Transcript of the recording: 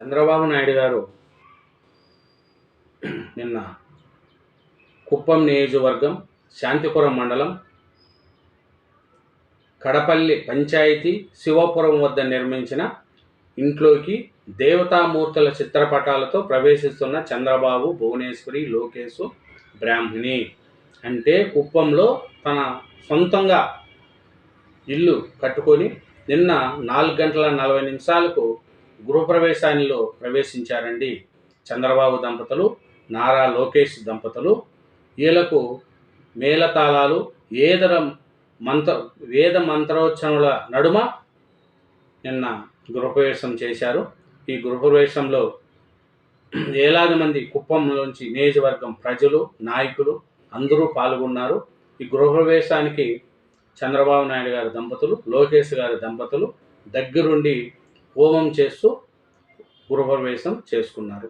చంద్రబాబు నాయుడు గారు నిన్న కుప్పం నియోజకవర్గం శాంతిపురం మండలం కడపల్లి పంచాయతీ శివపురం వద్ద నిర్మించిన ఇంట్లోకి దేవతామూర్తుల చిత్రపటాలతో ప్రవేశిస్తున్న చంద్రబాబు, భువనేశ్వరి, లోకేష్, బ్రాహ్మణి. అంటే కుప్పంలో తన సొంతంగా ఇల్లు కట్టుకొని నిన్న 4:40 గృహప్రవేశాల్లో ప్రవేశించారండి చంద్రబాబు దంపతులు, నారా లోకేష్ దంపతులు. వీళ్లకు మేళతాళాలు, వేద మంత్రోచ్చరణల నడుమ నిన్న గృహప్రవేశం చేశారు. ఈ గృహప్రవేశంలో వేలాది మంది కుప్పంలోంచి నియోజకవర్గం ప్రజలు, నాయకులు అందరూ పాల్గొన్నారు. ఈ గృహప్రవేశానికి చంద్రబాబు నాయుడు గారి దంపతులు, లోకేష్ గారి దంపతులు దగ్గరుండి హోమం చేస్తూ గృహప్రవేశం చేసుకున్నారు.